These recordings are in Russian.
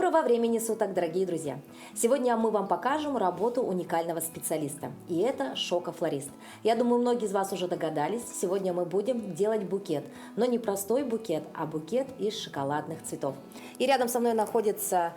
Доброго времени суток, дорогие друзья! Сегодня мы вам покажем работу уникального специалиста. И это шокофлорист. Я думаю, многие из вас уже догадались. Сегодня мы будем делать букет. Но не простой букет, а букет из шоколадных цветов. И рядом со мной находится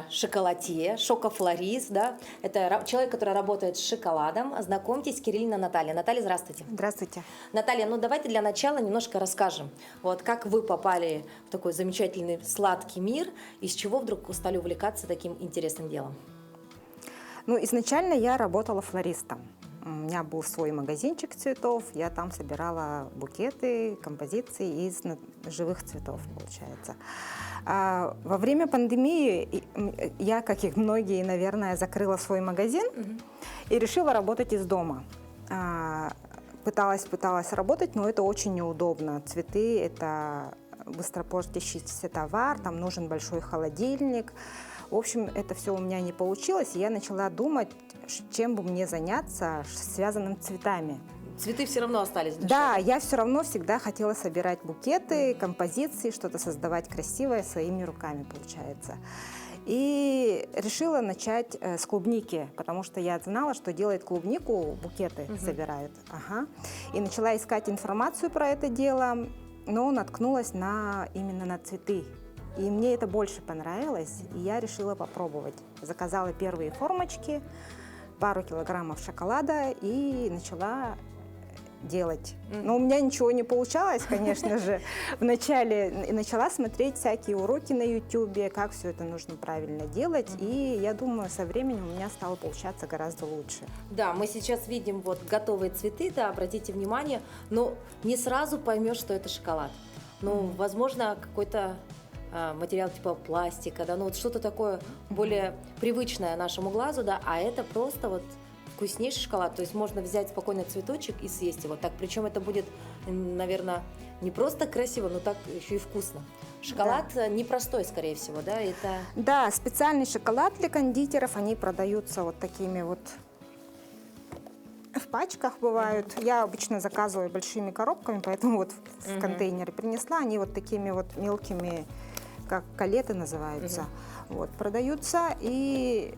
шоколадье, шокофлорист. Да? Это человек, который работает с шоколадом. Знакомьтесь, Кириллина Наталья. Наталья, здравствуйте. Здравствуйте. Наталья, ну давайте для начала немножко расскажем. Вот как вы попали в такой замечательный сладкий мир, из чего вдруг стали увлекаться таким интересным делом? Ну, изначально я работала флористом. У меня был свой магазинчик цветов, я там собирала букеты, композиции из живых цветов, получается. Во время пандемии я, как и многие, наверное, закрыла свой магазин и решила работать из дома. Пыталась работать, но это очень неудобно. Цветы – это быстро портящийся товар, там нужен большой холодильник. В общем, это все у меня не получилось, и я начала думать, чем бы мне заняться, связанным с цветами. Цветы все равно остались в душе. Да, я все равно всегда хотела собирать букеты, композиции, что-то создавать красивое своими руками, получается. И решила начать с клубники, потому что я знала, что делает клубнику, букеты собирают. И начала искать информацию про это дело, но наткнулась именно на цветы. И мне это больше понравилось, и я решила попробовать. Заказала первые формочки, пару килограммов шоколада и начала делать. Но у меня ничего не получалось, конечно же, вначале. И начала смотреть всякие уроки на YouTube, как все это нужно правильно делать. И я думаю, со временем у меня стало получаться гораздо лучше. Да, мы сейчас видим вот готовые цветы, да, обратите внимание, но не сразу поймешь, что это шоколад. Ну, возможно, какой-то материал типа пластика, да, ну вот что-то такое более привычное нашему глазу, да, а это просто вот вкуснейший шоколад, то есть можно взять спокойно цветочек и съесть его, так, причем это будет, наверное, не просто красиво, но так еще и вкусно. Шоколад непростой, скорее всего, да, это... Да, специальный шоколад для кондитеров, они продаются вот такими вот в пачках бывают. Я обычно заказываю большими коробками, поэтому вот в контейнере принесла, они вот такими вот мелкими, как калеты называются, вот, продаются, и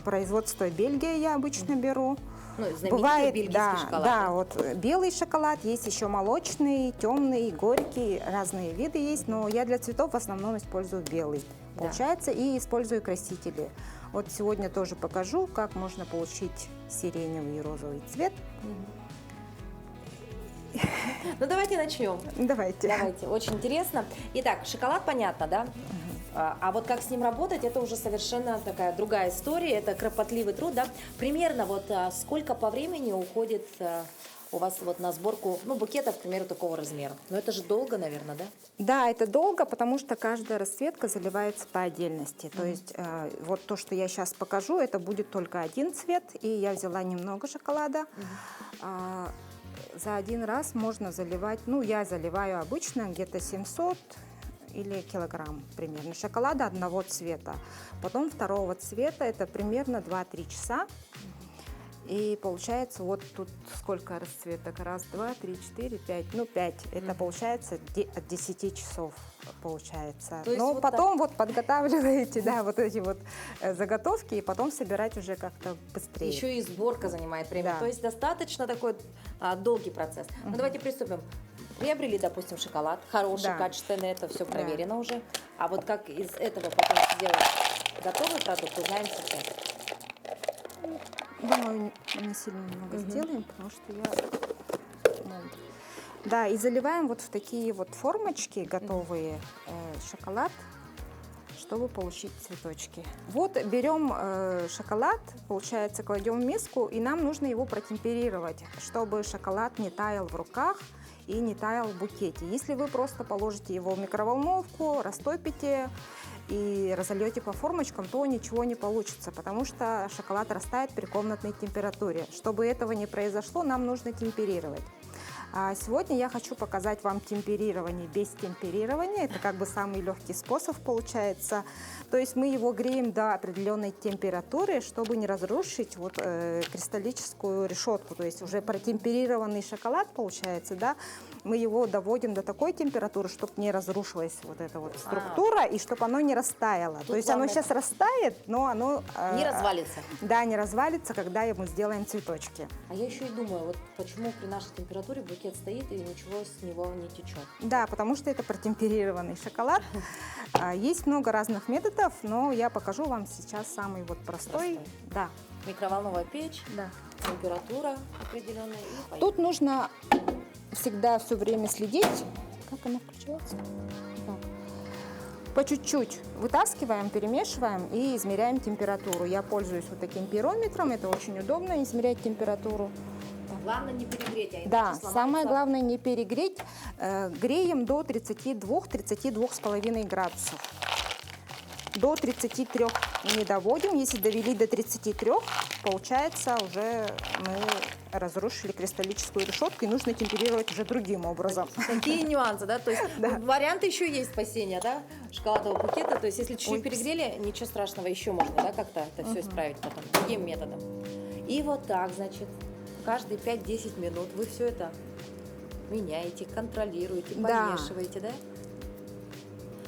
производство Бельгия я обычно беру. Ну, бывает, бельгийский шоколад. Да, вот белый шоколад, есть еще молочный, темный, горький, разные виды есть, но я для цветов в основном использую белый, получается, и использую красители. Вот сегодня тоже покажу, как можно получить сиреневый и розовый цвет. Ну, давайте начнем. Давайте, очень интересно. Итак, шоколад, понятно, да? А вот как с ним работать, это уже совершенно такая другая история, это кропотливый труд, да? Примерно вот сколько по времени уходит у вас вот на сборку, ну, букетов, к примеру, такого размера? Но это же долго, наверное, да? Да, это долго, потому что каждая расцветка заливается по отдельности. То есть вот то, что я сейчас покажу, это будет только один цвет, и я взяла немного шоколада. За один раз можно заливать, ну, я заливаю обычно где-то 700 или килограмм примерно шоколада одного цвета. Потом второго цвета, это примерно 2-3 часа. И получается вот тут сколько расцветок? Раз, два, три, четыре, пять. Ну, 5. Это получается от 10 часов получается. Но вот потом вот подготавливаете, да, вот эти вот заготовки, и потом собирать уже как-то быстрее. Еще и сборка занимает время. Да. То есть достаточно такой долгий процесс. Ну, давайте приступим. Приобрели, допустим, шоколад, хороший, качественный, это все проверено уже. А вот как из этого потом сделать готовый продукт, узнаем сейчас. Думаю, не сильно много сделаем, потому что я... Да, и заливаем вот в такие вот формочки готовые шоколад, чтобы получить цветочки. Вот берем шоколад, получается, кладем в миску, и нам нужно его протемперировать, чтобы шоколад не таял в руках и не таял в букете. Если вы просто положите его в микроволновку, растопите и разольете по формочкам, то ничего не получится, потому что шоколад растает при комнатной температуре. Чтобы этого не произошло, нам нужно темперировать. А сегодня я хочу показать вам темперирование без темперирования. Это как бы самый легкий способ получается. То есть мы его греем до определенной температуры, чтобы не разрушить вот, кристаллическую решетку. То есть уже протемперированный шоколад получается, да, мы его доводим до такой температуры, чтобы не разрушилась вот эта вот структура и чтобы оно не растаяло. То есть оно сейчас растает, но оно... Не развалится. Да, не развалится, когда мы сделаем цветочки. А я еще и думаю, вот почему при нашей температуре букет стоит и ничего с него не течет. Да, потому что это протемперированный шоколад. Есть много разных методов, но я покажу вам сейчас самый вот простой. Да. Микроволновая печь, Да. температура определенная и поехали. Тут нужно всегда все время следить. Как она включается? Так. По чуть-чуть вытаскиваем, перемешиваем и измеряем температуру. Я пользуюсь вот таким пирометром, это очень удобно измерять температуру. Главное не перегреть, а иначе Да, сломается. самое главное не перегреть. Греем до 32-32,5 градусов. До 33 не доводим. Если довели до 33, получается, уже мы разрушили кристаллическую решетку, и нужно темперировать уже другим образом. Такие нюансы, да? То есть варианты еще есть спасения, да, шоколадного букета. То есть если чуть-чуть перегрели, ничего страшного, еще можно, да, как-то это все исправить потом, другим методом. И вот так, значит, каждые 5-10 минут вы все это меняете, контролируете, помешиваете, да?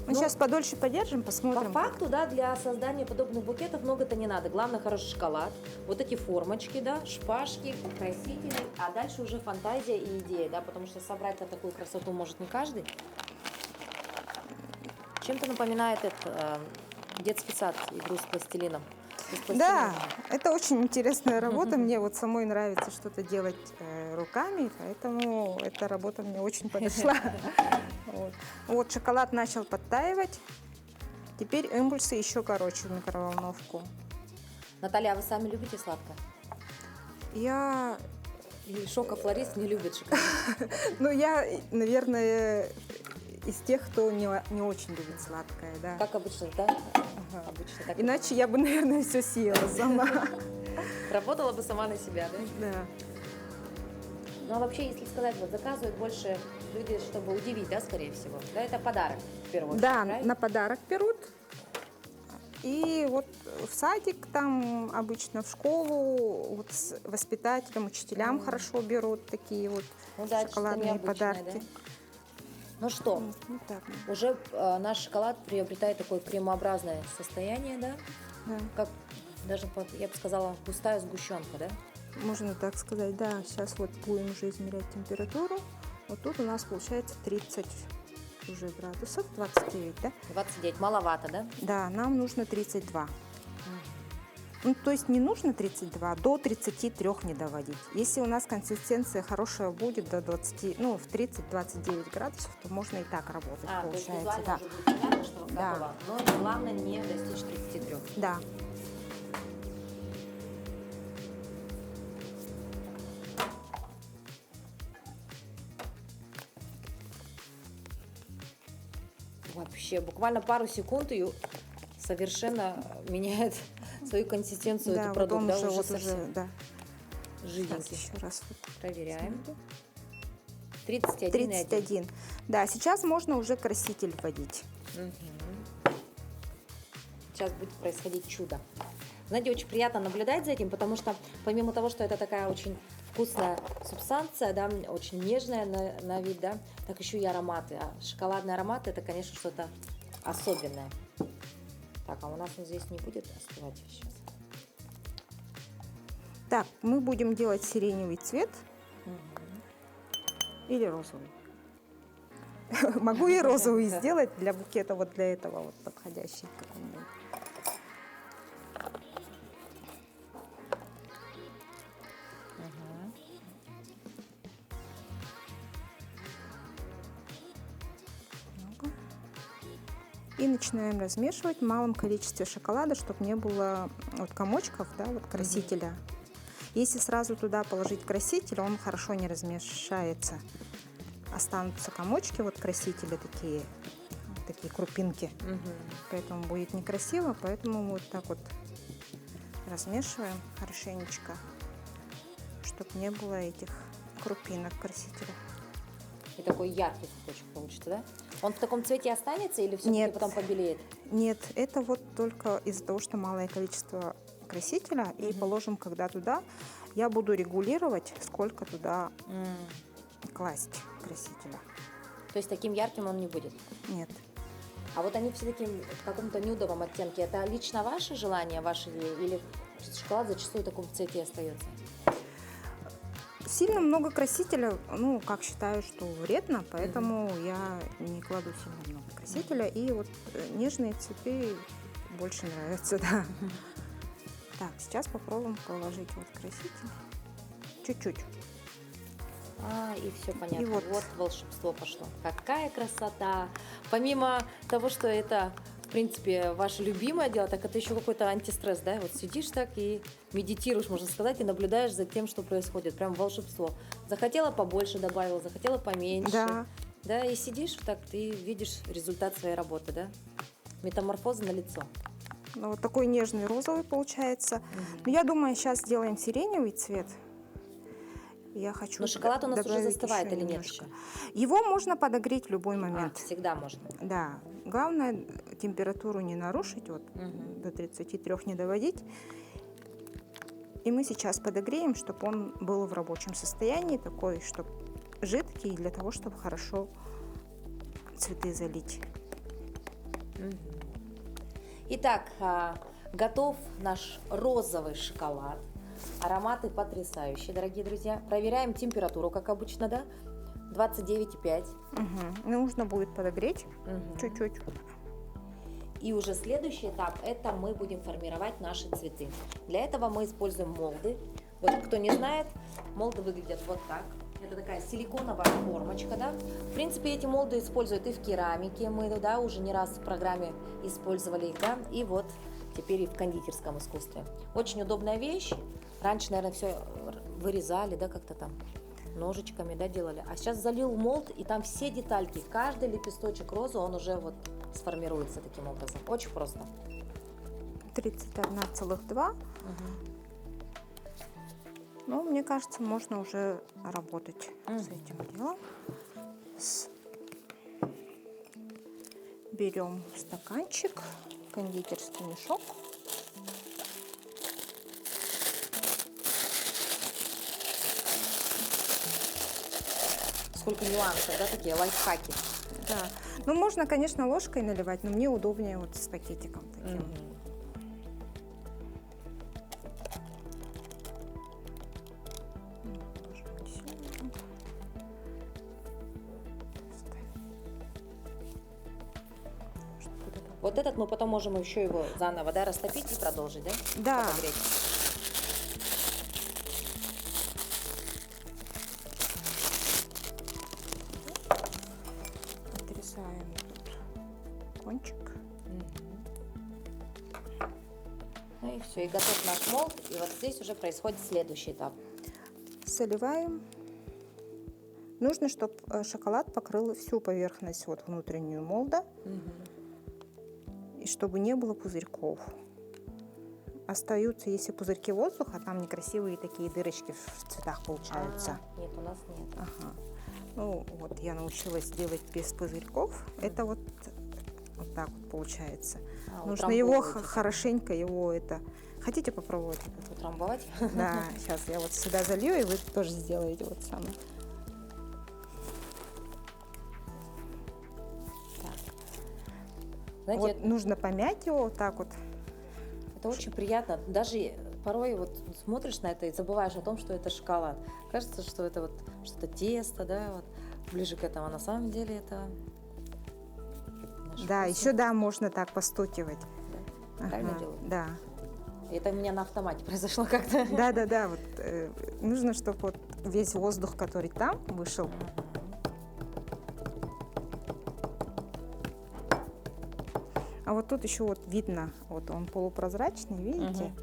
Мы сейчас подольше подержим, посмотрим. По факту, да, для создания подобных букетов много-то не надо. Главное, хороший шоколад, вот эти формочки, да, шпажки, красители, а дальше уже фантазия и идея, да, потому что собрать такую красоту может не каждый. Чем-то напоминает это детский сад, игру с пластилином. Да, это очень интересная работа. Мне вот самой нравится что-то делать руками, поэтому эта работа мне очень подошла. Вот шоколад начал подтаивать. Теперь импульсы еще короче в микроволновку. Наталья, а вы сами любите сладкое? Я... Или шокофлорист не любит шоколад? Ну, я, наверное, из тех, кто не очень любит сладкое, да. Как обычно, да? Ага. Обычно так. Иначе я бы, наверное, все съела сама. Работала бы сама на себя, да? Да. Ну, а вообще, если сказать, вот заказывают больше люди, чтобы удивить, да, скорее всего. Да, это подарок, в первую очередь, Да, правильно? на подарок берут. И вот в садик там обычно, в школу, вот с воспитателям, учителям хорошо берут такие вот Ну да, шоколадные что-то необычное, подарки. да? Ну что, Вот так. уже наш шоколад приобретает такое кремообразное состояние, да? Да. Как даже, я бы сказала, густая сгущенка, да? Можно так сказать, да. Сейчас вот будем уже измерять температуру. Вот тут у нас получается 30 уже градусов, 29, да? 29, маловато, да? Да, нам нужно 32. Ну, то есть не нужно 32, до 33 не доводить. Если у нас консистенция хорошая будет до 20, ну, в 30-29 градусов, то можно и так работать, То есть получается. визуально Да. уже будет понятно, что Да. готово. Но главное не достичь 33. Да. Вообще, буквально пару секунд и совершенно меняет свою консистенцию Да, этот вот продукт, он да, уже, уже вот совсем уже, да. Сейчас жиденький. еще раз вот Проверяем. 31,1. 31. Да, сейчас можно уже краситель вводить. Сейчас будет происходить чудо. Знаете, очень приятно наблюдать за этим, потому что помимо того, что это такая очень вкусная субстанция, да, очень нежная на вид, да, так еще и ароматы. А шоколадный аромат — это, конечно, что-то особенное. Так, а у нас он здесь не будет остывать сейчас. Так, мы будем делать сиреневый цвет или розовый. Могу и розовый сделать для букета, вот для этого вот подходящий какой-нибудь. И начинаем размешивать в малом количестве шоколада, чтобы не было вот комочков, да, вот красителя. Если сразу туда положить краситель, он хорошо не размешается. Останутся комочки, вот красители такие крупинки. Поэтому будет некрасиво, поэтому вот так вот размешиваем хорошенечко, чтобы не было этих крупинок красителя. И такой яркий цветочек получится, да? Он в таком цвете останется или все-таки Нет. потом побелеет? Нет, это вот только из-за того, что малое количество красителя, и положим, когда туда, я буду регулировать, сколько туда класть красителя. То есть таким ярким он не будет? Нет. А вот они все таки в каком-то нюдовом оттенке. Это лично ваше желание, ваше или шоколад зачастую в таком цвете остается? Сильно много красителя, ну, как считаю, что вредно, поэтому я не кладу сильно много красителя. И вот нежные цветы больше нравятся, да. Так, сейчас попробуем положить вот краситель. Чуть-чуть. И все понятно. И Вот. вот. Волшебство пошло. Какая красота! Помимо того, что это, в принципе, ваше любимое дело, так это еще какой-то антистресс, да? Вот сидишь так и медитируешь, можно сказать, и наблюдаешь за тем, что происходит. Прям волшебство. Захотела побольше добавила, захотела поменьше. Да. Да, и сидишь так, ты видишь результат своей работы, да? Метаморфоза на лицо. Ну, вот такой нежный розовый получается. Но я думаю, сейчас сделаем сиреневый цвет. Я хочу Но шоколад у нас уже добавить застывает еще или нет немножко. еще? Его можно подогреть в любой момент. Всегда можно. Да. Главное, температуру не нарушить, вот до 33 не доводить. И мы сейчас подогреем, чтобы он был в рабочем состоянии, такой, чтобы жидкий, для того, чтобы хорошо цветы залить. Итак, готов наш розовый шоколад. Ароматы потрясающие, дорогие друзья. Проверяем температуру, как обычно, да? 29,5. Нужно будет подогреть чуть-чуть. И уже следующий этап, это мы будем формировать наши цветы. Для этого мы используем молды. Вот кто не знает, молды выглядят вот так. Это такая силиконовая формочка, да. В принципе, эти молды используют и в керамике. Мы, да, уже не раз в программе использовали их, да. И вот теперь и в кондитерском искусстве. Очень удобная вещь. Раньше, наверное, все вырезали, да, как-то там ножичками, да, делали. А сейчас залил молд, и там все детальки, каждый лепесточек розы, он уже вот сформируется таким образом. Очень просто. 31,2. Ну, мне кажется, можно уже работать с этим делом. Берем стаканчик, кондитерский мешок. Сколько нюансов, да, такие лайфхаки. Да. Ну, можно, конечно, ложкой наливать, но мне удобнее вот с пакетиком таким. Вот этот мы потом можем еще его заново, да, растопить и продолжить, да? Да. Подогреть. Отрезаем тут кончик. Ну и все, и готов наш молд. И вот здесь уже происходит следующий этап. Заливаем. Нужно, чтобы шоколад покрыл всю поверхность, вот внутреннюю молда. И чтобы не было пузырьков. Остаются, если пузырьки воздуха, там некрасивые такие дырочки в цветах получаются. Нет, у нас нет. Ага. Ну, вот я научилась делать без пузырьков. Это вот так вот получается. Нужно его хорошенько, его это... Хотите попробовать? Утрамбовать? Да, сейчас я вот сюда залью, и вы тоже сделаете вот самое. Знаете, Вот нужно помять его вот так вот. это очень приятно. Даже порой вот смотришь на это и забываешь о том, что это шоколад. Кажется, что это вот что-то тесто, да, вот ближе к этому. А на самом деле это... Да, еще да, можно так постукивать. Да? Правильно делаю? Да. Это у меня на автомате произошло как-то. Да. Вот, нужно, чтобы вот весь воздух, который там, вышел. А вот тут еще вот видно, вот он полупрозрачный, видите?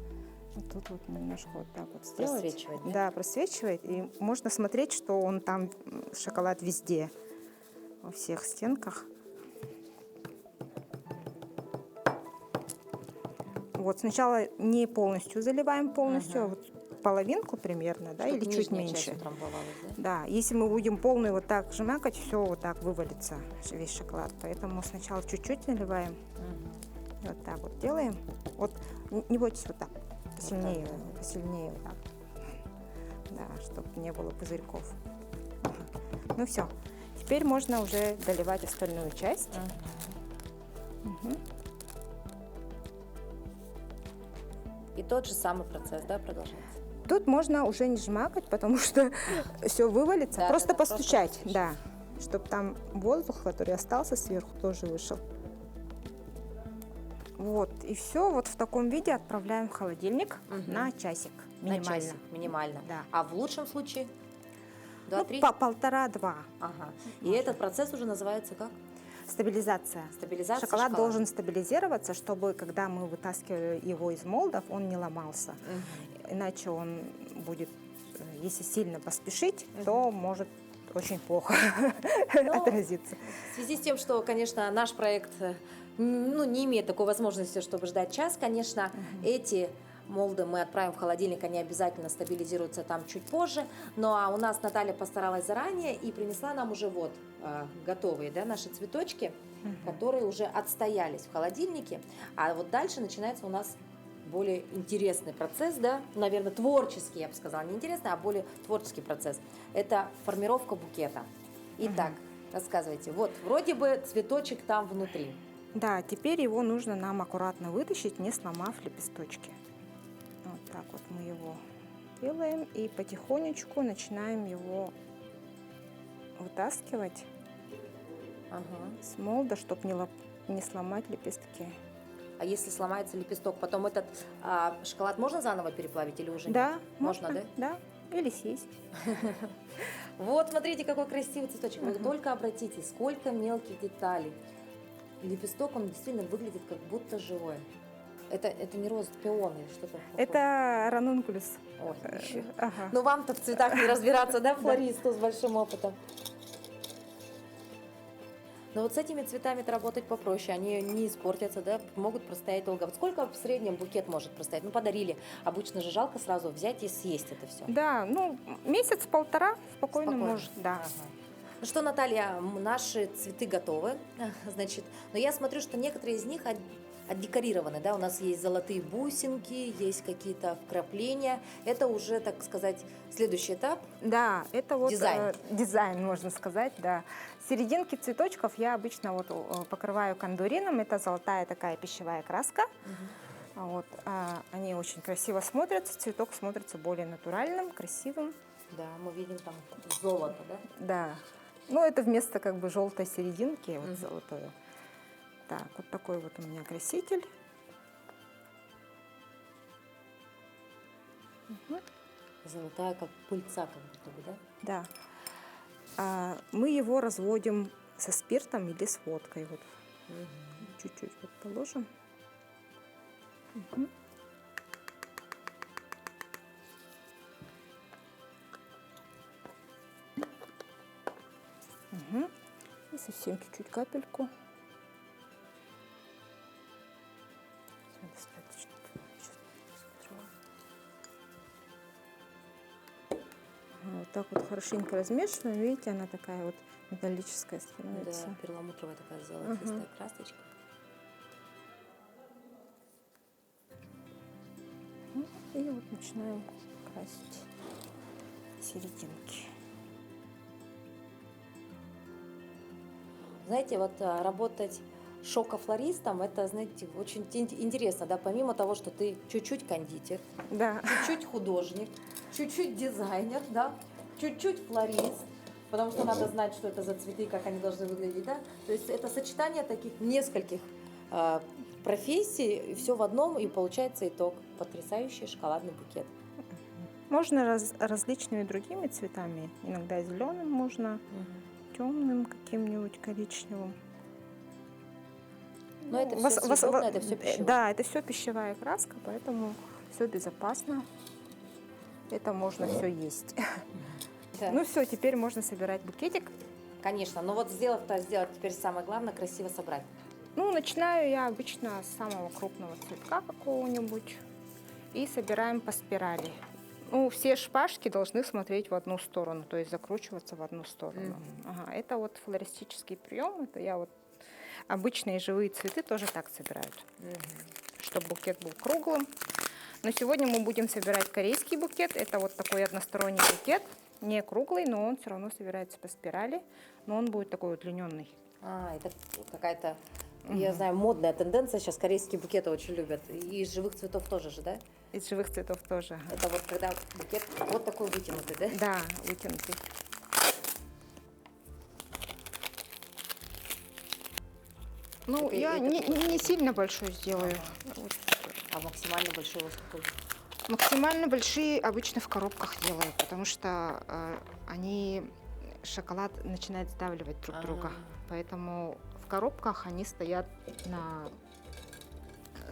Вот тут вот немножко вот так вот сделать. Просвечивает, да? Да, просвечивает. И можно смотреть, что он там, шоколад везде, во всех стенках. Вот сначала не полностью заливаем полностью, а вот половинку примерно, да, Чтобы или чуть нижняя меньше. часть утрамбовалась, да? Да, если мы будем полный вот так жмакать, все вот так вывалится весь шоколад. Поэтому сначала чуть-чуть наливаем, Мгм. вот так вот делаем. Вот не бойтесь вот так, посильнее, так, да. посильнее вот так. Да, чтобы не было пузырьков. Ага. Ну все, теперь можно уже доливать остальную часть. Мгм. И тот же самый процесс, да, продолжается? Тут можно уже не жмакать, потому что все вывалится. Да, Просто да, да, просто постучать, постучать. да, чтобы там воздух, который остался сверху, тоже вышел. Вот, и все, вот в таком виде отправляем в холодильник Мгм. на часик На минимально. часик, минимально. Да. А в лучшем случае? Ну, 2-3? по полтора-два. Ага. И Можно. этот процесс уже называется как? Стабилизация. Стабилизация Шоколад шоколада. должен стабилизироваться, чтобы, когда мы вытаскивали его из молдов, он не ломался. Мгм. Иначе он будет, если сильно поспешить, Мгм. то может очень плохо Ну, отразиться. В связи с тем, что, конечно, наш проект ну, не имеет такой возможности, чтобы ждать час, конечно, эти молды мы отправим в холодильник, они обязательно стабилизируются там чуть позже. Ну а у нас Наталья постаралась заранее и принесла нам уже вот готовые, да, наши цветочки, которые уже отстоялись в холодильнике. А вот дальше начинается у нас более интересный процесс, да, наверное, творческий, я бы сказала, не интересный, а более творческий процесс. Это формировка букета. Итак, рассказывайте. Вот, вроде бы цветочек там внутри. Да, теперь его нужно нам аккуратно вытащить, не сломав лепесточки. Вот так вот мы его делаем и потихонечку начинаем его вытаскивать Ага. с молда, чтобы не сломать лепестки. А если сломается лепесток, потом этот шоколад можно заново переплавить или уже Да, нет? Можно, да? Да, или съесть. Вот, смотрите, какой красивый цветочек. Вы только обратитесь, сколько мелких деталей. Лепесток, он действительно выглядит как будто живой. Это не роза, пион или что-то. Это ранункулюс. Ой, еще. Ага. Ну, вам-то в цветах не разбираться, да, флористу с большим опытом? Но вот с этими цветами-то работать попроще, они не испортятся, да, могут простоять долго. Вот сколько в среднем букет может простоять? Ну, подарили. Обычно же жалко сразу взять и съесть это все. Да, ну, месяц-полтора спокойно может, да. Ага. Ну что, Наталья, наши цветы готовы, значит, но я смотрю, что некоторые из них отдекорированы, да, у нас есть золотые бусинки, есть какие-то вкрапления, это уже, так сказать, следующий этап. Да, это вот Дизайн. дизайн, можно сказать, да. Серединки цветочков я обычно вот покрываю кондурином, это золотая такая пищевая краска. Вот, они очень красиво смотрятся, цветок смотрится более натуральным, красивым. Да, мы видим там золото, да? Да, ну это вместо как бы желтой серединки, вот золотое. Так, вот такой вот у меня краситель. Золотая, как пыльца, как будто бы, да? Да. Мы его разводим со спиртом или с водкой. Вот. Чуть-чуть вот положим. И совсем чуть-чуть капельку. Всё, достаточно. Сейчас посмотрю. Вот так вот хорошенько размешиваем. Видите, она такая вот металлическая становится. Да, перламутровая такая золотистая красочка. И вот начинаем красить серединки. Знаете, вот работать шокофлористом, это, знаете, очень интересно, да, помимо того, что ты чуть-чуть кондитер, Да. чуть-чуть художник, чуть-чуть дизайнер, да, чуть-чуть флорист, потому что надо знать, что это за цветы, как они должны выглядеть, да. То есть это сочетание таких нескольких профессий, и все в одном, и получается итог. Потрясающий шоколадный букет. Можно различными другими цветами. Иногда зеленым можно, темным каким-нибудь коричневым. Но это все съедобно, это все пищевое. Да, это все пищевая краска, поэтому все безопасно. Это можно все есть. Да. Ну все, теперь можно собирать букетик. Конечно, но вот сделать теперь самое главное, красиво собрать. Ну, начинаю я обычно с самого крупного цветка какого-нибудь и собираем по спирали. Ну, все шпажки должны смотреть в одну сторону, то есть закручиваться в одну сторону. Ага, это вот флористический прием. Это я вот обычные живые цветы тоже так собирают, чтобы букет был круглым. Но сегодня мы будем собирать корейский букет. Это вот такой односторонний букет, не круглый, но он все равно собирается по спирали, но он будет такой удлиненный. Это какая-то, я знаю, модная тенденция. Сейчас корейские букеты очень любят. И из живых цветов тоже же, да? Из живых цветов тоже. Это вот когда букет вот такой вытянутый, да? Да, вытянутый. Ну, Это- я это не сильно большой сделаю. Вот. А максимально большой у вас какой? Максимально большие обычно в коробках делаю, потому что они шоколад начинает сдавливать друг друга. Поэтому в коробках они стоят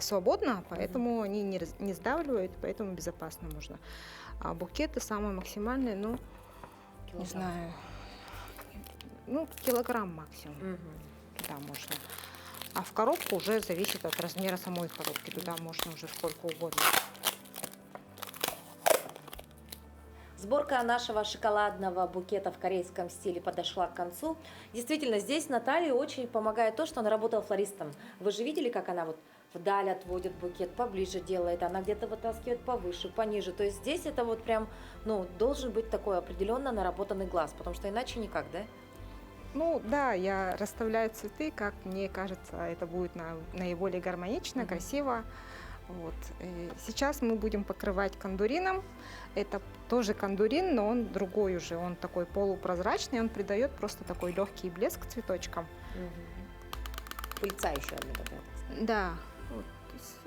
свободно, поэтому они не сдавливают, поэтому безопасно можно. А букеты самые максимальные, ну, не знаю, ну, килограмм максимум. Туда можно. А в коробку уже зависит от размера самой коробки. Туда можно уже сколько угодно. Сборка нашего шоколадного букета в корейском стиле подошла к концу. Действительно, здесь Наталье очень помогает то, что она работала флористом. Вы же видели, как она вот вдаль отводит букет, поближе делает, она где-то вытаскивает повыше, пониже. То есть здесь это вот прям, ну, должен быть такой определенно наработанный глаз, потому что иначе никак, да? Ну да, я расставляю цветы, как мне кажется, это будет наиболее гармонично, красиво. Вот. И сейчас мы будем покрывать кондурином. Это тоже кондурин, но он другой уже, он такой полупрозрачный, он придает просто такой легкий блеск цветочкам. Пыльца еще одна такая. Да, вот,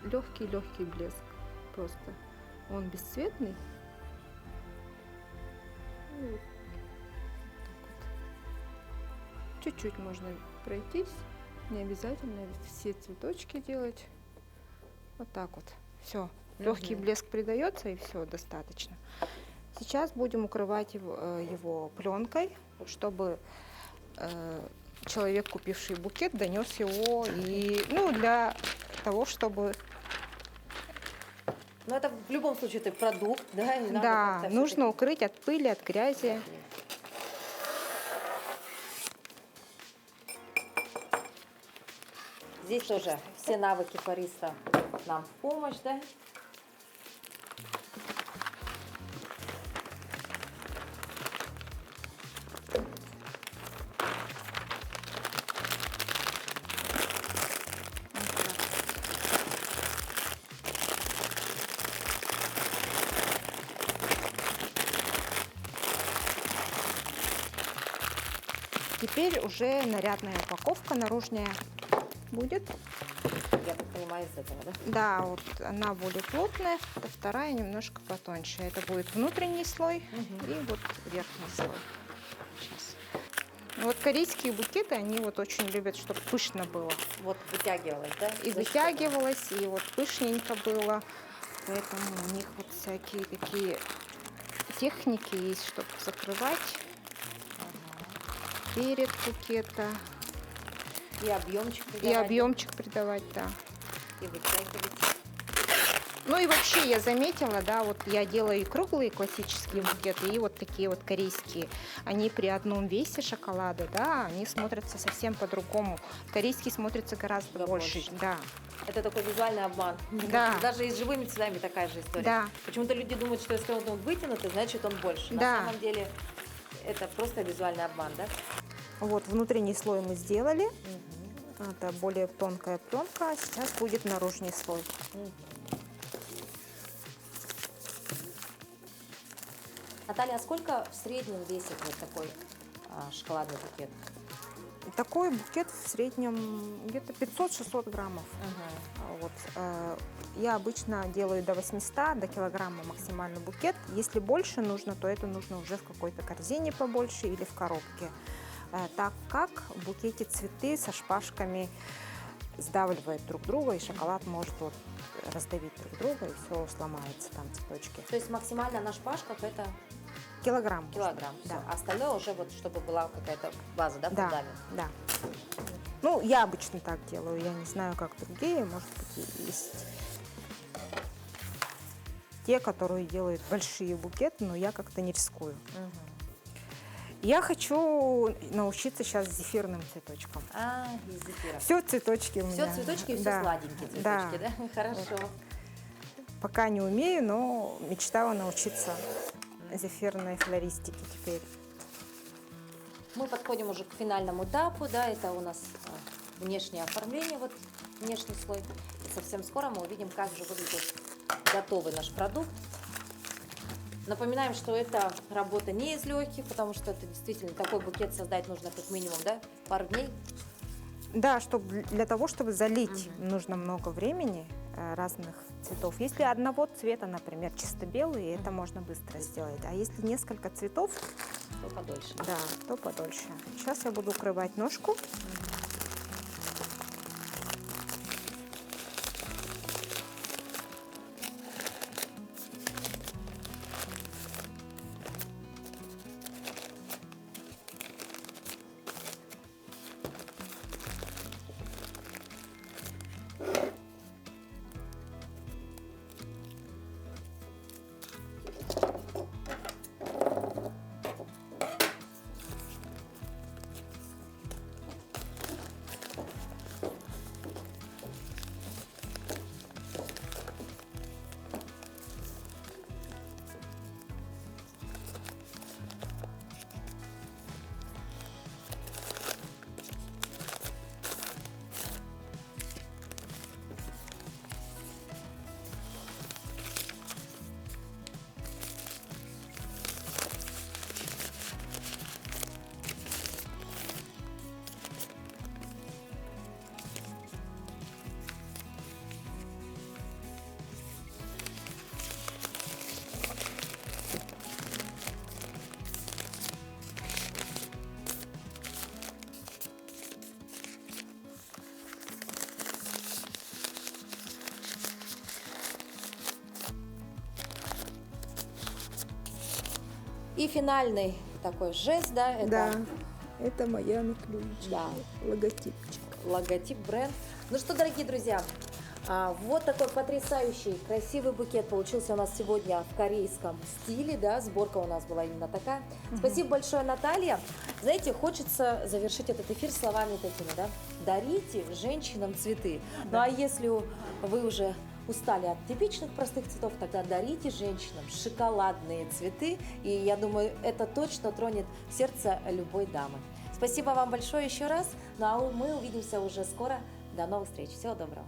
легкий блеск просто. Он бесцветный. И вот так вот. Чуть-чуть можно пройтись, не обязательно все цветочки делать. Вот так вот. Все. Легкий блеск придается, и все, достаточно. Сейчас будем укрывать его пленкой, чтобы человек, купивший букет, донес его и, ну, для того, чтобы... Ну, это в любом случае это продукт, да? И надо Да, как-то нужно всё-таки- укрыть от пыли, от грязи. Здесь тоже все навыки флориста нам в помощь, да? Теперь уже нарядная упаковка наружная будет. Я так понимаю, из этого, да? Да, вот она более плотная, а вторая немножко потоньше. Это будет внутренний слой и вот верхний слой. Сейчас. Вот корейские букеты, они вот очень любят, чтобы пышно было. Вот вытягивалось, да? И За вытягивалось, и вот пышненько было. Поэтому у них вот всякие такие техники есть, чтобы закрывать перед букета. И объемчик. И объемчик придавать, да. И вытягивать. Ну и вообще я заметила, да, вот я делаю и круглые классические букеты, и вот такие вот корейские. Они при одном весе шоколада, да, они смотрятся совсем по-другому. Корейский смотрится гораздо больше, да. Это такой визуальный обман. Да. Даже и с живыми цветами такая же история. Да. Почему-то люди думают, что если он вытянутый, значит он больше. Да. На самом деле это просто визуальный обман, да? Вот внутренний слой мы сделали. Это более тонкая пленка, а сейчас будет наружный слой. Наталья, а сколько в среднем весит вот такой шоколадный букет? Такой букет в среднем где-то 500-600 граммов. Вот, я обычно делаю до 800, до килограмма максимальный букет. Если больше нужно, то это нужно уже в какой-то корзине побольше или в коробке. Так как в букете цветы со шпажками сдавливают друг друга, и шоколад может вот раздавить друг друга, и все сломается там цветочки. То есть максимально на шпажках это Килограмм. килограмм. Да. Всё. А остальное уже вот, чтобы была какая-то база, да, Да, фундамент. да. Ну, я обычно так делаю, я не знаю, как другие, может быть, и есть. те, которые делают большие букеты, но я как-то не рискую. Мгм. Я хочу научиться сейчас зефирным цветочкам. Из зефира. Все цветочки у Все меня. цветочки и все Да, сладенькие цветочки, да? Хорошо. Пока не умею, но мечтала научиться зефирной флористике теперь. Мы подходим уже к финальному этапу, да, это у нас внешнее оформление, вот внешний слой. И совсем скоро мы увидим, как же выглядит готовый наш продукт. Напоминаем, что это работа не из легких, потому что это действительно такой букет создать нужно как минимум, да, пару дней. Да, для того, чтобы залить, нужно много времени разных цветов. Если одного цвета, например, чисто белый, это можно быстро сделать. А если несколько цветов, То подольше. да, то подольше. Сейчас я буду укрывать ножку. И финальный такой жест, да, это Да, это моя наклеечка, Да. логотипчик. логотип, бренд. Ну что, дорогие друзья, вот такой потрясающий, красивый букет получился у нас сегодня в корейском стиле, да, сборка у нас была именно такая. Спасибо большое, Наталья. Знаете, хочется завершить этот эфир словами такими, да, дарите женщинам цветы. Ну а если вы уже устали от типичных простых цветов, тогда дарите женщинам шоколадные цветы, и я думаю, это точно тронет сердце любой дамы. Спасибо вам большое еще раз, ну а мы увидимся уже скоро. До новых встреч. Всего доброго.